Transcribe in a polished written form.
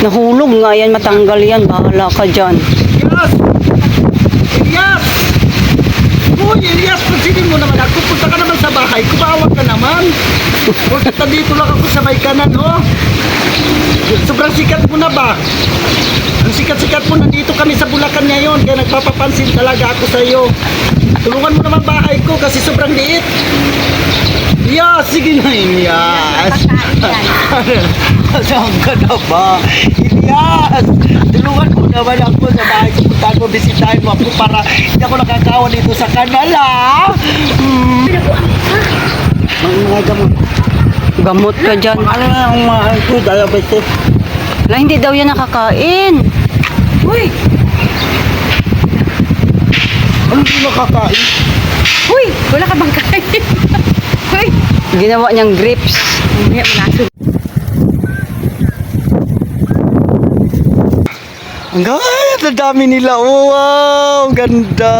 Nahulog nga yan, matanggal yan. Bahala ka dyan. Elias! Elias! Uy, Elias, pansinin mo naman ako. Punta ka naman sa bahay. Kumawag ka naman. Pagkata dito lang ako sa may kanan, oh. Sobrang sikat mo na ba? Ang sikat-sikat mo, nandito kami sa Bulacan ngayon. Kaya nagpapapansin talaga ako sa iyo. Tulungan mo naman bahay ko kasi sobrang liit. Elias, sige na, Elias. Saan ka na ba? Elias, tulungan mo naman ako sa bahay ko. Puntahan mo, bisitahin mo ako para hindi ako nakakawa dito sa kanala. Mga gamot. Gamot ka dyan. Ano na ang mahal ko? Diabetes. Wala, hindi daw yan nakakain. Uy! Ano hindi nakakain? Uy! Wala ka bang kain? Uy! Ginawa niyang grips. Mamaya malasog. Ang ganda, dami nila. Oh, wow, ganda.